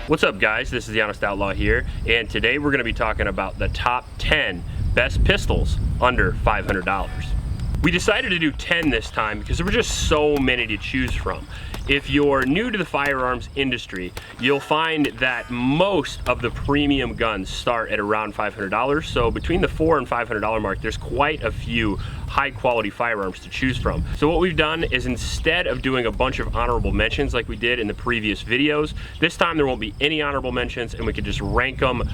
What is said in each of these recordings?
What's up guys, this is the Honest Outlaw here, and today we're going to be talking about the top 10 best pistols under $500. We decided to do 10 this time because there were just so many to choose from. If you're new to the firearms industry, you'll find that most of the premium guns start at around $500. So between the $400 and $500 mark, there's quite a few high quality firearms to choose from. So what we've done is, instead of doing a bunch of honorable mentions like we did in the previous videos, this time there won't be any honorable mentions, and we can just rank them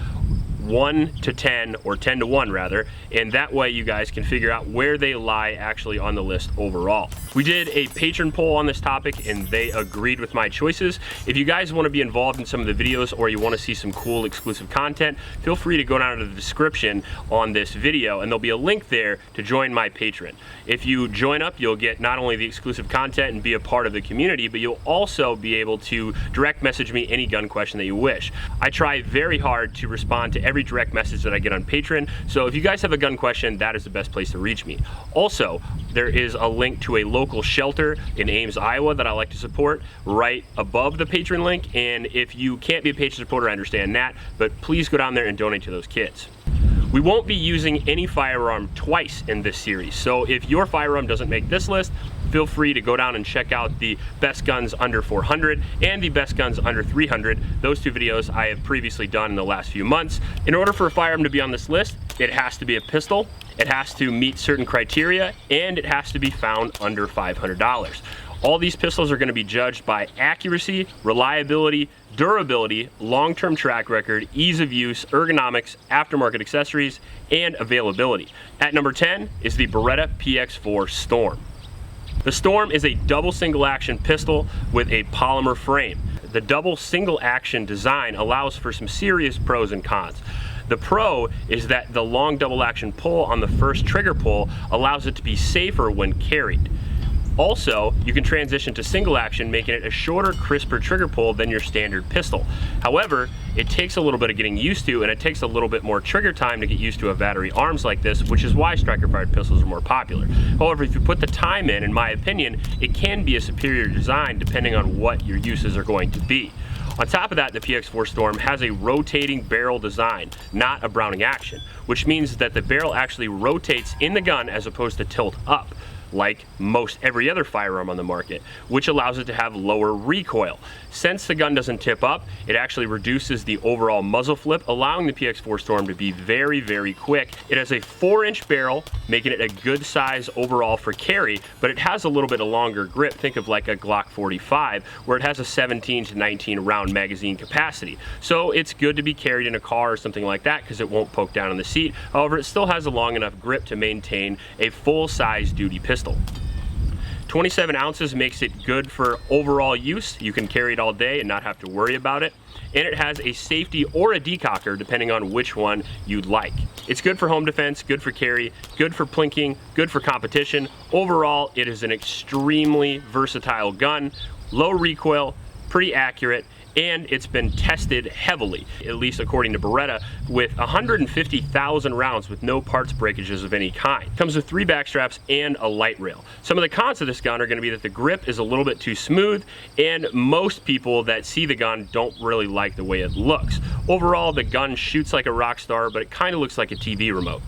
1 to 10, or 10 to 1 rather, and that way you guys can figure out where they lie actually on the list overall. We did a patron poll on this topic and they agreed with my choices. If you guys want to be involved in some of the videos, or you want to see some cool exclusive content, feel free to go down to the description on this video and there'll be a link there to join my Patreon. If you join up, you'll get not only the exclusive content and be a part of the community, but you'll also be able to direct message me any gun question that you wish. I try very hard to respond to every direct message that I get on Patreon, so if you guys have a gun question, that is the best place to reach me. Also, there is a link to a local shelter in Ames, Iowa that I like to support right above the Patreon link, and if you can't be a Patreon supporter, I understand that, but please go down there and donate to those kids. We won't be using any firearm twice in this series, so if your firearm doesn't make this list, feel free to go down and check out the best guns under 400 and the best guns under 300. Those two videos I have previously done in the last few months. In order for a firearm to be on this list, it has to be a pistol, it has to meet certain criteria, and it has to be found under $500. All these pistols are going to be judged by accuracy, reliability, durability, long-term track record, ease of use, ergonomics, aftermarket accessories, and availability. At number 10 is the Beretta PX4 Storm. The Storm is a double single action pistol with a polymer frame. The double single action design allows for some serious pros and cons. The pro is that the long double action pull on the first trigger pull allows it to be safer when carried. Also, you can transition to single action, making it a shorter, crisper trigger pull than your standard pistol. However, it takes a little bit of getting used to, and it takes a little bit more trigger time to get used to a battery arms like this, which is why striker fired pistols are more popular. However, if you put the time in my opinion, it can be a superior design depending on what your uses are going to be. On top of that, the PX4 Storm has a rotating barrel design, not a Browning action, which means that the barrel actually rotates in the gun as opposed to tilt up, like most every other firearm on the market, which allows it to have lower recoil. Since the gun doesn't tip up, it actually reduces the overall muzzle flip, allowing the PX4 Storm to be very, very quick. It has a 4-inch barrel, making it a good size overall for carry, but it has a little bit of longer grip. Think of like a Glock 45, where it has a 17 to 19 round magazine capacity. So it's good to be carried in a car or something like that because it won't poke down in the seat. However, it still has a long enough grip to maintain a full-size duty pistol. 27 ounces makes it good for overall use. You can carry it all day and not have to worry about it. And it has a safety or a decocker depending on which one you'd like. It's good for home defense, good for carry, good for plinking, good for competition. Overall, it is an extremely versatile gun, low recoil, pretty accurate, and it's been tested heavily, at least according to Beretta, with 150,000 rounds with no parts breakages of any kind. It comes with 3 backstraps and a light rail. Some of the cons of this gun are going to be that the grip is a little bit too smooth, and most people that see the gun don't really like the way it looks. Overall, the gun shoots like a rock star, but it kind of looks like a TV remote.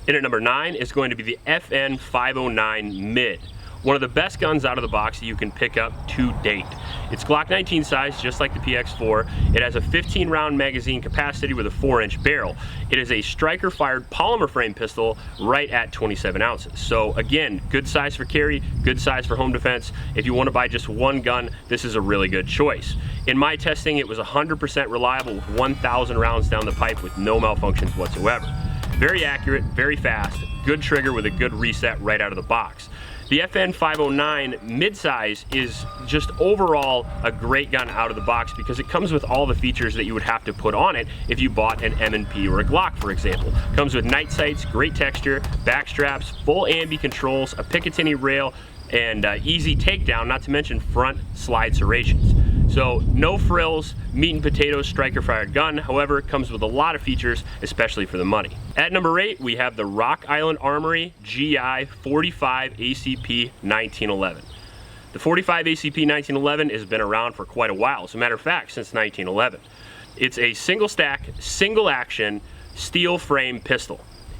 And at number 9 is going to be the FN509 Mid. One of the best guns out of the box that you can pick up to date. It's Glock 19 size, just like the PX4. It has a 15 round magazine capacity with a 4-inch barrel. It is a striker fired polymer frame pistol right at 27 ounces. So again, good size for carry, good size for home defense. If you want to buy just one gun, this is a really good choice. In my testing, it was 100% reliable with 1,000 rounds down the pipe with no malfunctions whatsoever. Very accurate, very fast, good trigger with a good reset right out of the box. The FN509 midsize is just overall a great gun out of the box because it comes with all the features that you would have to put on it if you bought an M&P or a Glock, for example. Comes with night sights, great texture, back straps, full ambi controls, a Picatinny rail, and easy takedown, not to mention front slide serrations. So no frills, meat and potatoes striker fired gun. However, it comes with a lot of features, especially for the money. At number 8, we have the Rock Island Armory GI 45 ACP 1911. The 45 ACP 1911 has been around for quite a while. As a matter of fact, since 1911. It's a single stack, single action, steel frame pistol.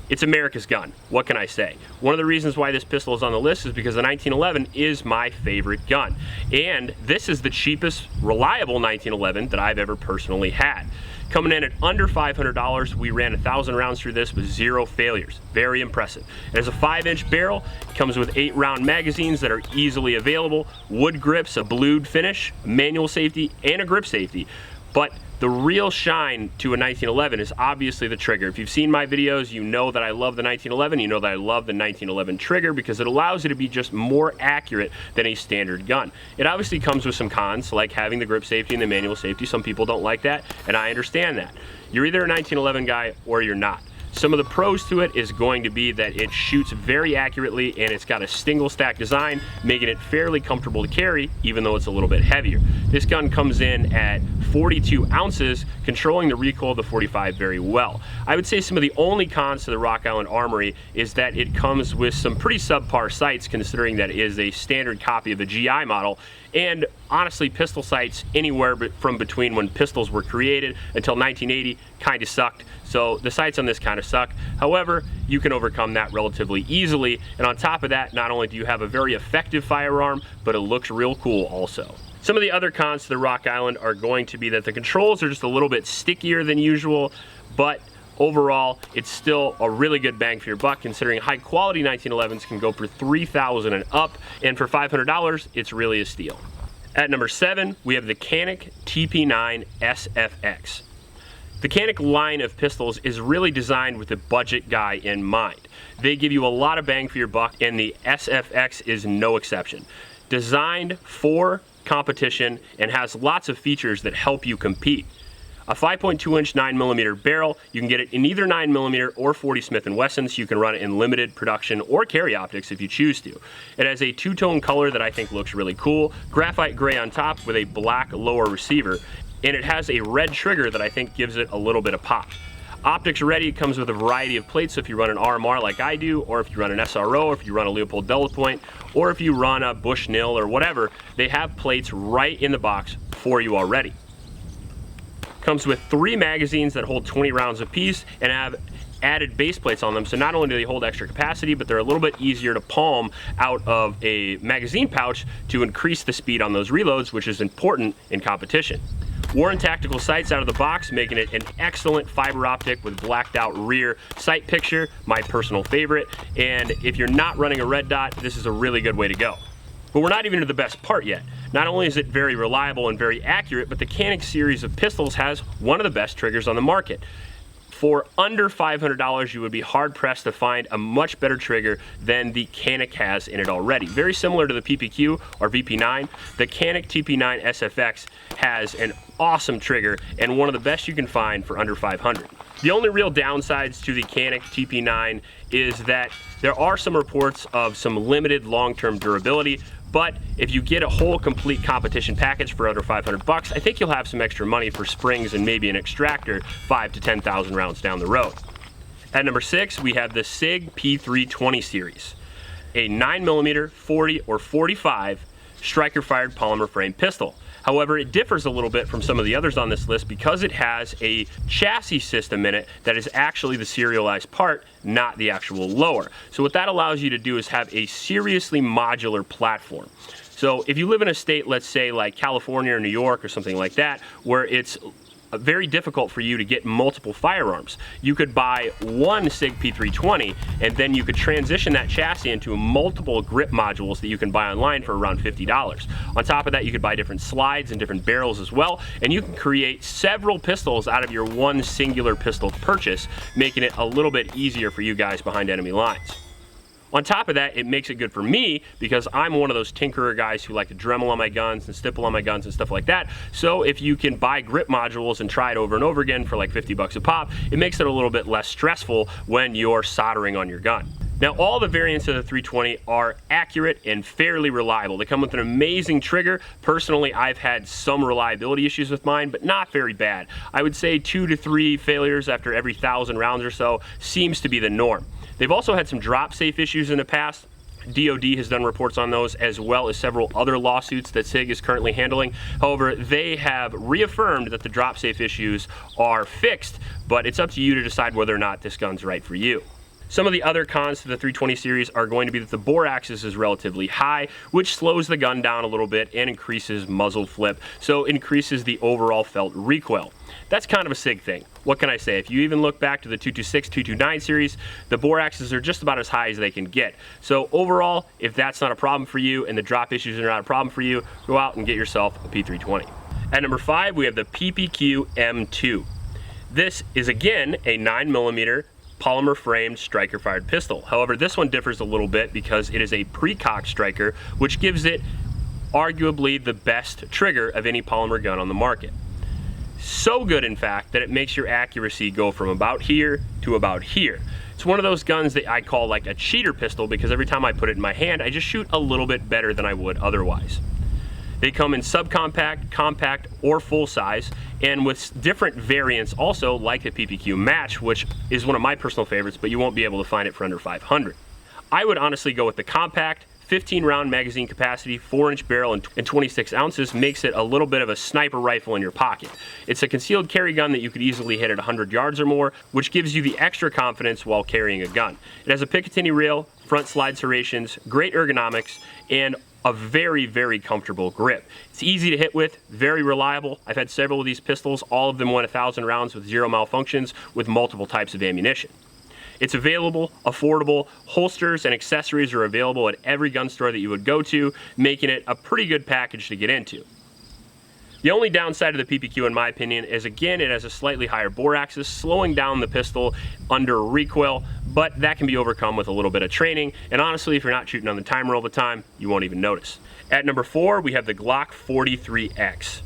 It's America's gun. What can I say? One of the reasons why this pistol is on the list is because the 1911 is my favorite gun. And this is the cheapest reliable 1911 that I've ever personally had. Coming in at under $500, we ran 1,000 rounds through this with 0 failures. Very impressive. It has a 5-inch barrel. It comes with 8-round magazines that are easily available, wood grips, a blued finish, manual safety, and a grip safety. But the real shine to a 1911 is obviously the trigger. If you've seen my videos, you know that I love the 1911. You know that I love the 1911 trigger because it allows it to be just more accurate than a standard gun. It obviously comes with some cons, like having the grip safety and the manual safety. Some people don't like that, and I understand that. You're either a 1911 guy or you're not. Some of the pros to it is going to be that it shoots very accurately and it's got a single stack design, making it fairly comfortable to carry, even though it's a little bit heavier. This gun comes in at 42 ounces, controlling the recoil of the 45 very well. I would say some of the only cons to the Rock Island Armory is that it comes with some pretty subpar sights, considering that it is a standard copy of the GI model. And honestly, pistol sights anywhere from between when pistols were created until 1980 kind of sucked. So the sights on this kind of suck. However, you can overcome that relatively easily. And on top of that, not only do you have a very effective firearm, but it looks real cool also. Some of the other cons to the Rock Island are going to be that the controls are just a little bit stickier than usual, but overall, it's still a really good bang for your buck, considering high quality 1911s can go for $3,000 and up, and for $500, it's really a steal. At number 7, we have the Canik TP9 SFX. The Canik line of pistols is really designed with the budget guy in mind. They give you a lot of bang for your buck, and the SFX is no exception. Designed for competition and has lots of features that help you compete. A 5.2-inch 9mm barrel. You can get it in either 9mm or 40 Smith & Wesson, so you can run it in limited production or carry optics if you choose to. It has a two-tone color that I think looks really cool, graphite gray on top with a black lower receiver, and it has a red trigger that I think gives it a little bit of pop. Optics ready, it comes with a variety of plates, so if you run an RMR like I do, or if you run an SRO, or if you run a Leupold Double Point, or if you run a Bushnell or whatever, they have plates right in the box for you already. Comes with 3 magazines that hold 20 rounds apiece and have added base plates on them, so not only do they hold extra capacity, but they're a little bit easier to palm out of a magazine pouch to increase the speed on those reloads, which is important in competition. Warren Tactical sights out of the box, making it an excellent fiber optic with blacked out rear sight picture, my personal favorite, and if you're not running a red dot, this is a really good way to go. But we're not even to the best part yet. Not only is it very reliable and very accurate, but the Canik series of pistols has one of the best triggers on the market. For under $500, you would be hard-pressed to find a much better trigger than the Canik has in it already. Very similar to the PPQ or VP9, the Canik TP9 SFX has an awesome trigger and one of the best you can find for under $500. The only real downsides to the Canik TP9 is that there are some reports of some limited long-term durability, but if you get a whole complete competition package for under $500, I think you'll have some extra money for springs and maybe an extractor 5,000 to 10,000 rounds down the road. At number 6, we have the Sig P320 series, a 9mm, 40 or 45 striker-fired polymer frame pistol. However, it differs a little bit from some of the others on this list because it has a chassis system in it that is actually the serialized part, not the actual lower. So what that allows you to do is have a seriously modular platform. So if you live in a state, let's say like California or New York or something like that, where it's very difficult for you to get multiple firearms, you could buy one Sig P320 and then you could transition that chassis into multiple grip modules that you can buy online for around $50. On top of that, you could buy different slides and different barrels as well, and you can create several pistols out of your one singular pistol purchase, making it a little bit easier for you guys behind enemy lines. On top of that, it makes it good for me because I'm one of those tinkerer guys who like to Dremel on my guns and stipple on my guns and stuff like that. So if you can buy grip modules and try it over and over again for like $50 a pop, it makes it a little bit less stressful when you're soldering on your gun. Now, all the variants of the 320 are accurate and fairly reliable. They come with an amazing trigger. Personally, I've had some reliability issues with mine, but not very bad. I would say 2 to 3 failures after every 1,000 rounds or so seems to be the norm. They've also had some drop safe issues in the past. DOD has done reports on those, as well as several other lawsuits that SIG is currently handling. However, they have reaffirmed that the drop safe issues are fixed, but it's up to you to decide whether or not this gun's right for you. Some of the other cons to the 320 series are going to be that the bore axis is relatively high, which slows the gun down a little bit and increases muzzle flip, so it increases the overall felt recoil. That's kind of a SIG thing. What can I say? If you even look back to the 226, 229 series, the bore axes are just about as high as they can get. So overall, if that's not a problem for you and the drop issues are not a problem for you, go out and get yourself a P320. At number 5, we have the PPQ M9. This is again a 9mm polymer framed striker fired pistol. However, this one differs a little bit because it is a pre-cocked striker, which gives it arguably the best trigger of any polymer gun on the market. So good, in fact, that it makes your accuracy go from about here to about here. It's one of those guns that I call like a cheater pistol because every time I put it in my hand, I just shoot a little bit better than I would otherwise. They come in subcompact, compact, or full size, and with different variants also, like the PPQ Match, which is one of my personal favorites, but you won't be able to find it for under $500. I would honestly go with the compact. 15 round magazine capacity, 4-inch barrel, and 26 ounces makes it a little bit of a sniper rifle in your pocket. It's a concealed carry gun that you could easily hit at 100 yards or more, which gives you the extra confidence while carrying a gun. It has a Picatinny rail, front slide serrations, great ergonomics, and a very, very comfortable grip. It's easy to hit with, very reliable. I've had several of these pistols. All of them went 1,000 rounds with 0 malfunctions with multiple types of ammunition. It's available, affordable, holsters and accessories are available at every gun store that you would go to, making it a pretty good package to get into. The only downside of the PPQ, in my opinion, is again it has a slightly higher bore axis, slowing down the pistol under recoil, but that can be overcome with a little bit of training, and honestly, if you're not shooting on the timer all the time, you won't even notice. At number 4, we have the Glock 43X.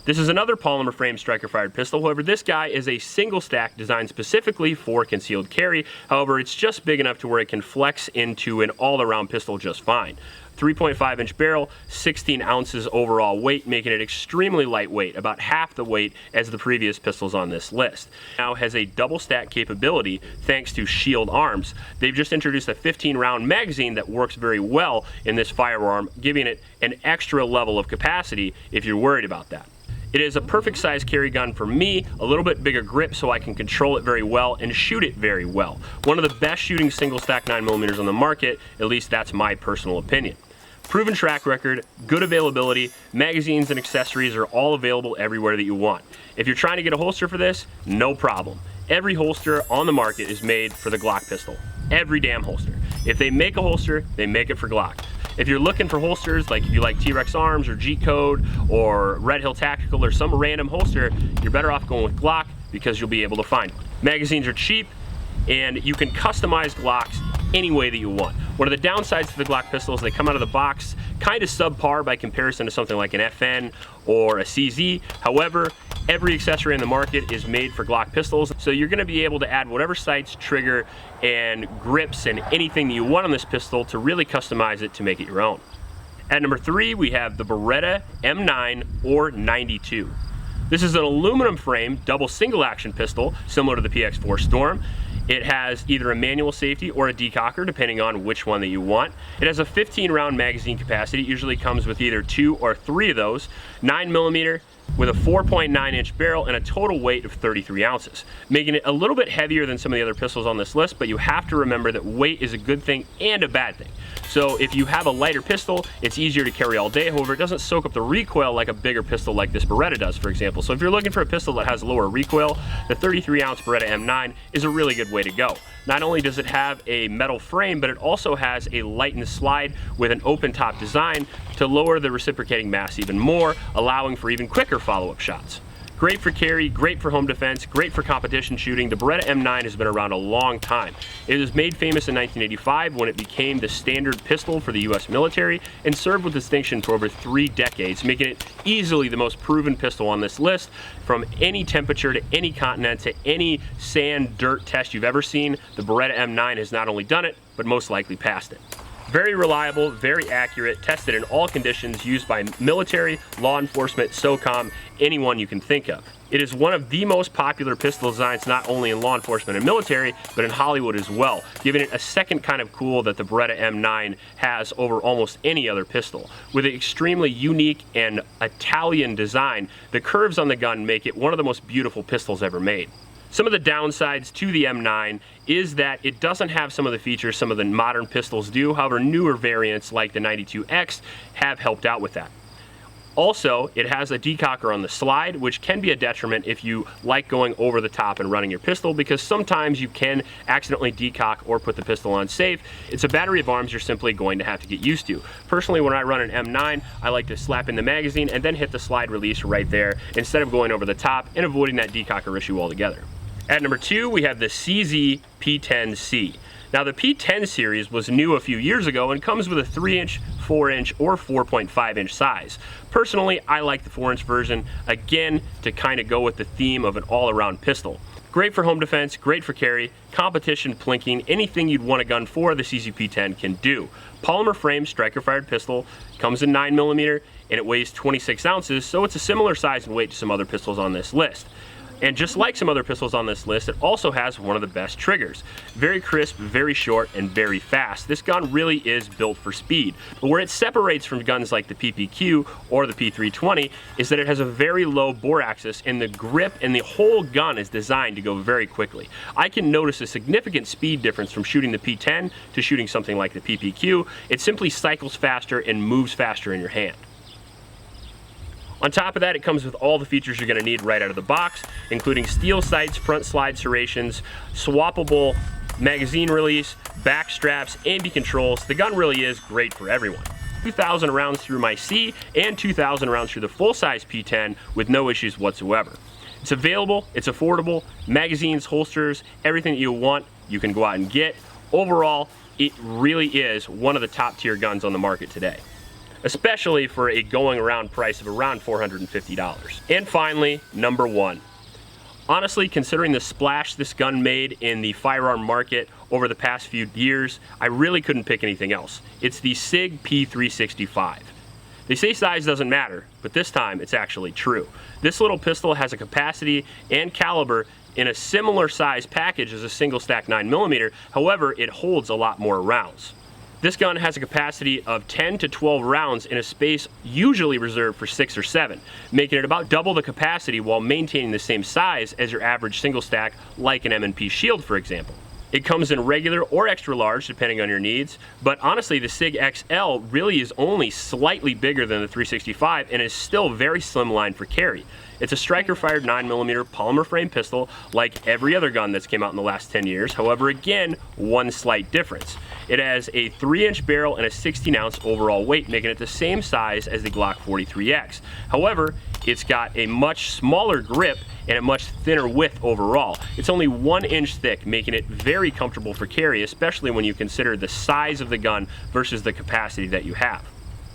This is another polymer frame striker fired pistol. However, this guy is a single stack designed specifically for concealed carry. However, it's just big enough to where it can flex into an all-around pistol just fine. 3.5-inch barrel, 16 ounces overall weight, making it extremely lightweight, about half the weight as the previous pistols on this list. Now has a double stack capability thanks to Shield arms. They've just introduced a 15-round magazine that works very well in this firearm, giving it an extra level of capacity if you're worried about that. It is a perfect size carry gun for me, a little bit bigger grip so I can control it very well and shoot it very well. One of the best shooting single stack 9mm on the market, at least that's my personal opinion. Proven track record, good availability, magazines and accessories are all available everywhere that you want. If you're trying to get a holster for this, no problem. Every holster on the market is made for the Glock pistol. Every damn holster. If they make a holster, they make it for Glock. If you're looking for holsters, like if you like T-Rex Arms or G-Code or Red Hill Tactical or some random holster, you're better off going with Glock because you'll be able to find one. Magazines are cheap and you can customize Glocks any way that you want. One of the downsides to the Glock pistols, they come out of the box kind of subpar by comparison to something like an FN or a CZ. However, every accessory in the market is made for Glock pistols, so you're going to be able to add whatever sights, trigger, and grips and anything that you want on this pistol to really customize it to make it your own. At number 3, we have the Beretta M9 or 92. This is an aluminum frame double single action pistol similar to the PX4 Storm. It has either a manual safety or a decocker, depending on which one that you want. It has a 15-round magazine capacity. It usually comes with either 2 or 3 of those. 9mm with a 4.9-inch barrel and a total weight of 33 ounces, making it a little bit heavier than some of the other pistols on this list, but you have to remember that weight is a good thing and a bad thing. So if you have a lighter pistol, it's easier to carry all day. However, it doesn't soak up the recoil like a bigger pistol like this Beretta does, for example. So if you're looking for a pistol that has lower recoil, the 33-ounce Beretta M9 is a really good way to go. Not only does it have a metal frame, but it also has a light and slide with an open top design to lower the reciprocating mass even more, allowing for even quicker follow-up shots. Great for carry, great for home defense, great for competition shooting. The Beretta M9 has been around a long time. It was made famous in 1985 when it became the standard pistol for the US military and served with distinction for over 3 decades, making it easily the most proven pistol on this list. From any temperature to any continent to any sand, dirt test you've ever seen, the Beretta M9 has not only done it, but most likely passed it. Very reliable, very accurate, tested in all conditions, used by military, law enforcement, SOCOM, anyone you can think of. It is one of the most popular pistol designs not only in law enforcement and military, but in Hollywood as well, giving it a second kind of cool that the Beretta M9 has over almost any other pistol. With an extremely unique and Italian design, the curves on the gun make it one of the most beautiful pistols ever made. Some of the downsides to the M9 is that it doesn't have some of the features some of the modern pistols do. However, newer variants like the 92X have helped out with that. Also, it has a decocker on the slide, which can be a detriment if you like going over the top and running your pistol, because sometimes you can accidentally decock or put the pistol on safe. It's a battery of arms you're simply going to have to get used to. Personally, when I run an M9, I like to slap in the magazine and then hit the slide release right there instead of going over the top and avoiding that decocker issue altogether. At number 2, we have the Sig P320. Now, the P10 series was new a few years ago and comes with a 3-inch, 4-inch, or 4.5-inch size. Personally, I like the 4-inch version, again, to kind of go with the theme of an all-around pistol. Great for home defense, great for carry, competition, plinking, anything you'd want a gun for, the Sig P10 can do. Polymer frame striker-fired pistol, comes in 9mm, and it weighs 26 ounces, so it's a similar size and weight to some other pistols on this list. And just like some other pistols on this list, it also has one of the best triggers. Very crisp, very short, and very fast. This gun really is built for speed. But where it separates from guns like the PPQ or the P320 is that it has a very low bore axis, and the grip and the whole gun is designed to go very quickly. I can notice a significant speed difference from shooting the P10 to shooting something like the PPQ. It simply cycles faster and moves faster in your hand. On top of that, it comes with all the features you're going to need right out of the box, including steel sights, front slide serrations, swappable magazine release, back straps, ambi controls. The gun really is great for everyone. 2,000 rounds through my C and 2,000 rounds through the full-size P10 with no issues whatsoever. It's available, it's affordable, magazines, holsters, everything that you want, you can go out and get. Overall, it really is one of the top-tier guns on the market today, especially for a going around price of around $450. And finally, number 1. Honestly, considering the splash this gun made in the firearm market over the past few years, I really couldn't pick anything else. It's the Sig P365. They say size doesn't matter, but this time it's actually true. This little pistol has a capacity and caliber in a similar size package as a single stack 9mm, however, it holds a lot more rounds. This gun has a capacity of 10 to 12 rounds in a space usually reserved for 6 or 7, making it about double the capacity while maintaining the same size as your average single stack like an M&P Shield, for example. It comes in regular or extra large depending on your needs, but honestly the Sig XL really is only slightly bigger than the 365 and is still very slimline for carry. It's a striker-fired 9mm polymer frame pistol like every other gun that's came out in the last 10 years, however, again, one slight difference. It has a 3-inch barrel and a 16-ounce overall weight, making it the same size as the Glock 43X. However, it's got a much smaller grip and a much thinner width overall. It's only 1 inch thick, making it very comfortable for carry, especially when you consider the size of the gun versus the capacity that you have.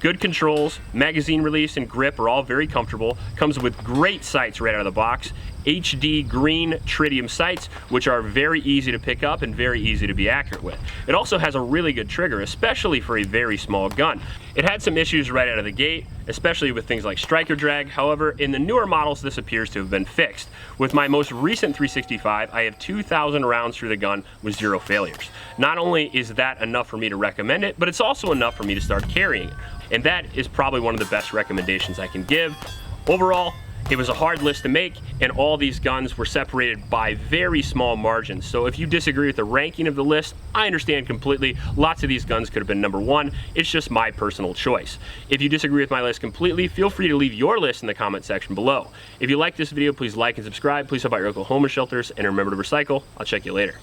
Good controls, magazine release, and grip are all very comfortable. Comes with great sights right out of the box. HD green tritium sights, which are very easy to pick up and very easy to be accurate with. It also has a really good trigger, especially for a very small gun. It had some issues right out of the gate, especially with things like striker drag. However, in the newer models, this appears to have been fixed. With my most recent 365, I have 2,000 rounds through the gun with 0 failures. Not only is that enough for me to recommend it, but it's also enough for me to start carrying it. And that is probably one of the best recommendations I can give. Overall, it was a hard list to make, and all these guns were separated by very small margins. So if you disagree with the ranking of the list, I understand completely. Lots of these guns could have been number 1. It's just my personal choice. If you disagree with my list completely, feel free to leave your list in the comment section below. If you like this video, please like and subscribe. Please help out your local homeless shelters, and remember to recycle. I'll check you later.